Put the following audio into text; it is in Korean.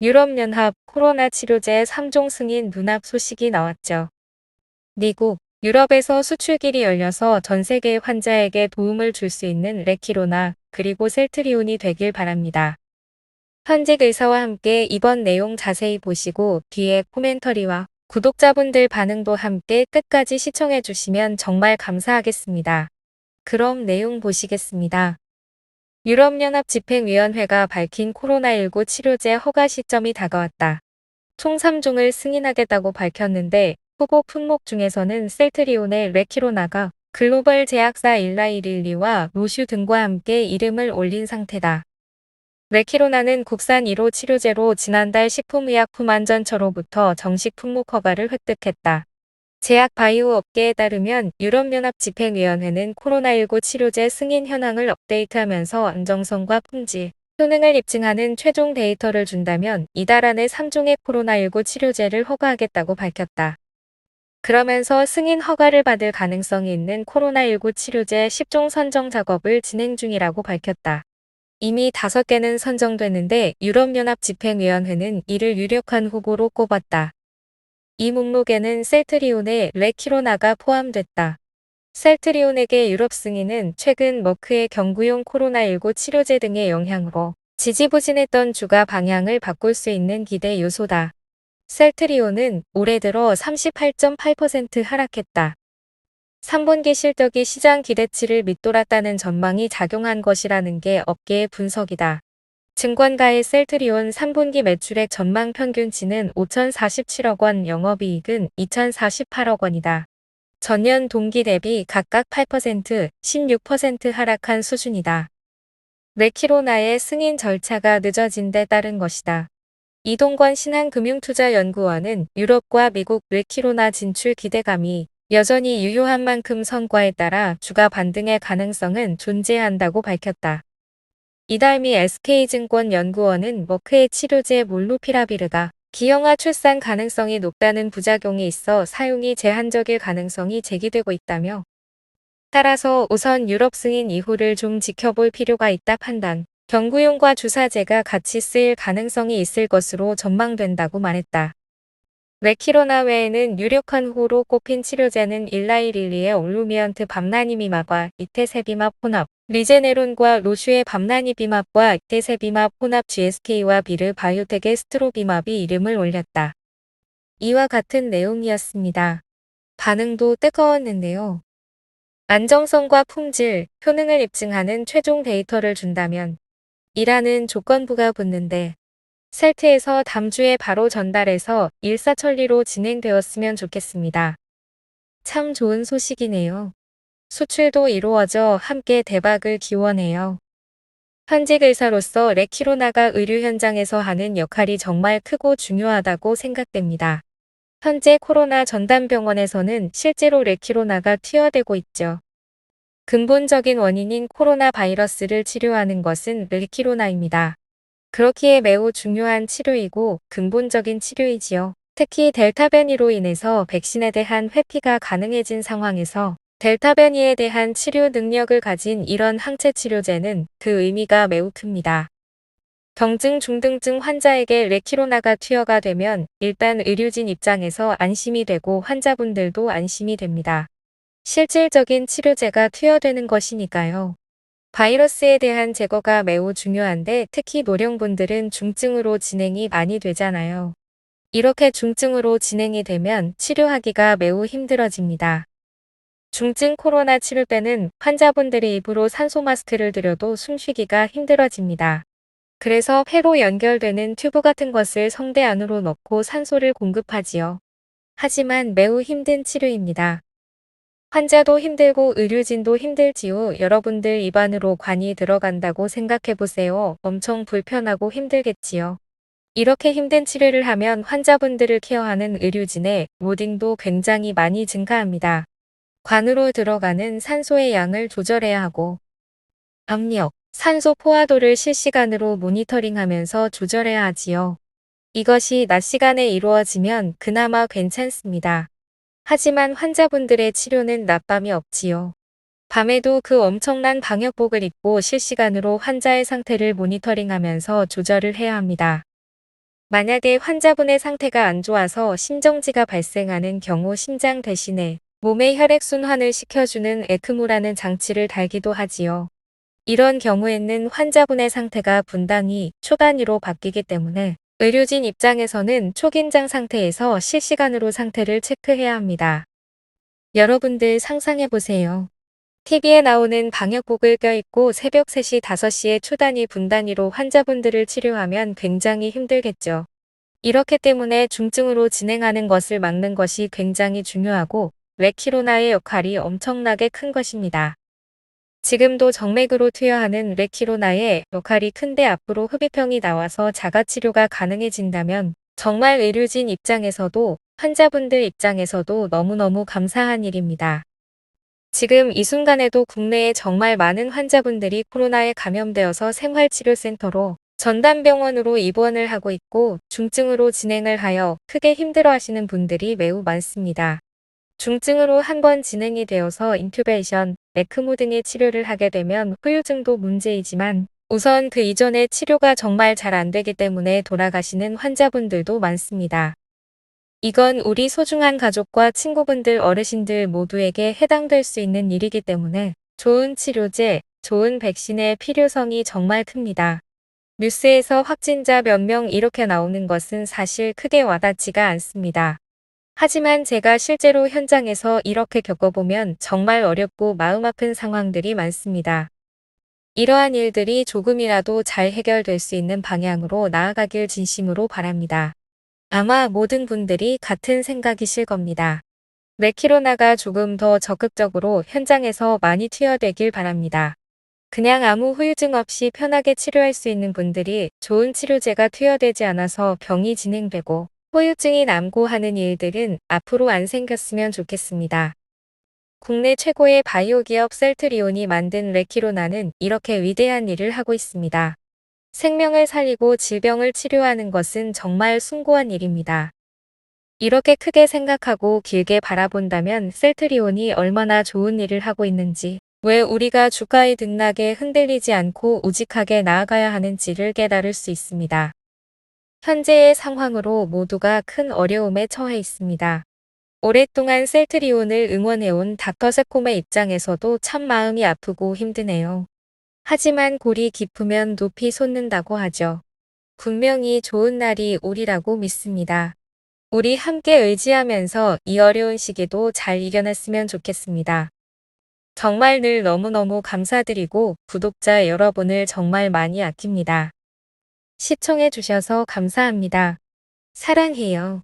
유럽연합 코로나 치료제 3종 승인 눈앞 소식이 나왔죠. 미국, 유럽에서 수출길이 열려서 전 세계 환자에게 도움을 줄 수 있는 레키로나 그리고 셀트리온이 되길 바랍니다. 현직 의사와 함께 이번 내용 자세히 보시고 뒤에 코멘터리와 구독자분들 반응도 함께 끝까지 시청해 주시면 정말 감사하겠습니다. 그럼 내용 보시겠습니다. 유럽연합 집행위원회가 밝힌 코로나19 치료제 허가 시점이 다가왔다. 총 3종을 승인하겠다고 밝혔는데 후보 품목 중에서는 셀트리온의 레키로나가 글로벌 제약사 일라이릴리와 로슈 등과 함께 이름을 올린 상태다. 레키로나는 국산 1호 치료제로 지난달 식품의약품안전처로부터 정식 품목 허가를 획득했다. 제약 바이오 업계에 따르면 유럽연합 집행위원회는 코로나19 치료제 승인 현황을 업데이트하면서 안정성과 품질, 효능을 입증하는 최종 데이터를 준다면 이달 안에 3종의 코로나19 치료제를 허가하겠다고 밝혔다. 그러면서 승인 허가를 받을 가능성이 있는 코로나19 치료제 10종 선정 작업을 진행 중이라고 밝혔다. 이미 5개는 선정됐는데 유럽연합 집행위원회는 이를 유력한 후보로 꼽았다. 이 목록에는 셀트리온의 레키로나가 포함됐다. 셀트리온에게 유럽 승인은 최근 머크의 경구용 코로나19 치료제 등의 영향으로 지지부진했던 주가 방향을 바꿀 수 있는 기대 요소다. 셀트리온은 올해 들어 38.8% 하락했다. 3분기 실적이 시장 기대치를 밑돌았다는 전망이 작용한 것이라는 게 업계의 분석이다. 증권가의 셀트리온 3분기 매출액 전망 평균치는 5,047억 원, 영업이익은 2,048억 원이다. 전년 동기 대비 각각 8%, 16% 하락한 수준이다. 레키로나의 승인 절차가 늦어진 데 따른 것이다. 이동관 신한금융투자연구원은 유럽과 미국 레키로나 진출 기대감이 여전히 유효한 만큼 성과에 따라 주가 반등의 가능성은 존재한다고 밝혔다. 이달미 SK증권 연구원은 머크의 치료제 몰누피라비르가 기형아 출산 가능성이 높다는 부작용이 있어 사용이 제한적일 가능성이 제기되고 있다며 따라서 우선 유럽 승인 이후를 좀 지켜볼 필요가 있다 판단, 경구용과 주사제가 같이 쓰일 가능성이 있을 것으로 전망된다고 말했다. 레키로나 외에는 유력한 후로 꼽힌 치료제는 일라이릴리의 올루미언트 밤나니비맙과 이테세비맙 혼합, 리제네론과 로슈의 밤나니비맙과 이테세비맙 혼합 GSK와 비르 바이오텍의 스트로비맙이 이름을 올렸다. 이와 같은 내용이었습니다. 반응도 뜨거웠는데요. 안정성과 품질, 효능을 입증하는 최종 데이터를 준다면 이라는 조건부가 붙는데 셀트에서 다음 주에 바로 전달해서 일사천리로 진행되었으면 좋겠습니다. 참 좋은 소식이네요. 수출도 이루어져 함께 대박을 기원해요. 현직 의사로서 레키로나가 의료 현장에서 하는 역할이 정말 크고 중요하다고 생각됩니다. 현재 코로나 전담병원에서는 실제로 레키로나가 투여되고 있죠. 근본적인 원인인 코로나 바이러스를 치료하는 것은 레키로나입니다. 그렇기에 매우 중요한 치료이고 근본적인 치료이지요. 특히 델타 변이로 인해서 백신에 대한 회피가 가능해진 상황에서 델타 변이에 대한 치료 능력을 가진 이런 항체 치료제는 그 의미가 매우 큽니다. 경증 중등증 환자에게 레키로나가 투여가 되면 일단 의료진 입장에서 안심이 되고 환자분들도 안심이 됩니다. 실질적인 치료제가 투여되는 것이니까요. 바이러스에 대한 제거가 매우 중요한데 특히 노령분들은 중증으로 진행이 많이 되잖아요. 이렇게 중증으로 진행이 되면 치료하기가 매우 힘들어집니다. 중증 코로나 치료 때는 환자분들이 입으로 산소 마스크를 들여도 숨쉬기가 힘들어집니다. 그래서 폐로 연결되는 튜브 같은 것을 성대 안으로 넣고 산소를 공급하지요. 하지만 매우 힘든 치료입니다. 환자도 힘들고 의료진도 힘들지요. 여러분들 입 안으로 관이 들어간다고 생각해보세요. 엄청 불편하고 힘들겠지요. 이렇게 힘든 치료를 하면 환자분들을 케어하는 의료진의 로딩도 굉장히 많이 증가합니다. 관으로 들어가는 산소의 양을 조절해야 하고 압력, 산소 포화도를 실시간으로 모니터링하면서 조절해야 하지요. 이것이 낮 시간에 이루어지면 그나마 괜찮습니다. 하지만 환자분들의 치료는 낮밤이 없지요. 밤에도 그 엄청난 방역복을 입고 실시간으로 환자의 상태를 모니터링하면서 조절을 해야 합니다. 만약에 환자분의 상태가 안 좋아서 심정지가 발생하는 경우 심장 대신에 몸의 혈액순환을 시켜주는 에크모라는 장치를 달기도 하지요. 이런 경우에는 환자분의 상태가 분당이 초단위로 바뀌기 때문에 의료진 입장에서는 초긴장 상태에서 실시간으로 상태를 체크해야 합니다. 여러분들 상상해보세요. TV에 나오는 방역복을 껴입고 새벽 3시, 5시에 초단위 분단위로 환자분들을 치료하면 굉장히 힘들겠죠. 이렇기 때문에 중증으로 진행하는 것을 막는 것이 굉장히 중요하고 레키로나의 역할이 엄청나게 큰 것입니다. 지금도 정맥으로 투여하는 레키로나의 역할이 큰데 앞으로 흡입형이 나와서 자가치료가 가능해진다면 정말 의료진 입장에서도 환자분들 입장에서도 너무너무 감사한 일입니다. 지금 이 순간에도 국내에 정말 많은 환자분들이 코로나에 감염되어서 생활치료센터로 전담병원으로 입원을 하고 있고 중증으로 진행을 하여 크게 힘들어하시는 분들이 매우 많습니다. 중증으로 한번 진행이 되어서 인큐베이션, 에크모 등의 치료를 하게 되면 후유증도 문제이지만 우선 그 이전에 치료가 정말 잘 안 되기 때문에 돌아가시는 환자분들도 많습니다. 이건 우리 소중한 가족과 친구분들, 어르신들 모두에게 해당될 수 있는 일이기 때문에 좋은 치료제, 좋은 백신의 필요성이 정말 큽니다. 뉴스에서 확진자 몇 명 이렇게 나오는 것은 사실 크게 와닿지가 않습니다. 하지만 제가 실제로 현장에서 이렇게 겪어보면 정말 어렵고 마음 아픈 상황들이 많습니다. 이러한 일들이 조금이라도 잘 해결될 수 있는 방향으로 나아가길 진심으로 바랍니다. 아마 모든 분들이 같은 생각이실 겁니다. 레키로나가 조금 더 적극적으로 현장에서 많이 투여되길 바랍니다. 그냥 아무 후유증 없이 편하게 치료할 수 있는 분들이 좋은 치료제가 투여되지 않아서 병이 진행되고 후유증이 남고 하는 일들은 앞으로 안 생겼으면 좋겠습니다. 국내 최고의 바이오 기업 셀트리온이 만든 레키로나는 이렇게 위대한 일을 하고 있습니다. 생명을 살리고 질병을 치료하는 것은 정말 숭고한 일입니다. 이렇게 크게 생각하고 길게 바라본다면 셀트리온이 얼마나 좋은 일을 하고 있는지, 왜 우리가 주가의 등락에 흔들리지 않고 우직하게 나아가야 하는지를 깨달을 수 있습니다. 현재의 상황으로 모두가 큰 어려움에 처해 있습니다. 오랫동안 셀트리온을 응원해온 닥터세콤의 입장에서도 참 마음이 아프고 힘드네요. 하지만 골이 깊으면 높이 솟는다고 하죠. 분명히 좋은 날이 오리라고 믿습니다. 우리 함께 의지하면서 이 어려운 시기도 잘 이겨냈으면 좋겠습니다. 정말 늘 너무너무 감사드리고 구독자 여러분을 정말 많이 아낍니다. 시청해주셔서 감사합니다. 사랑해요.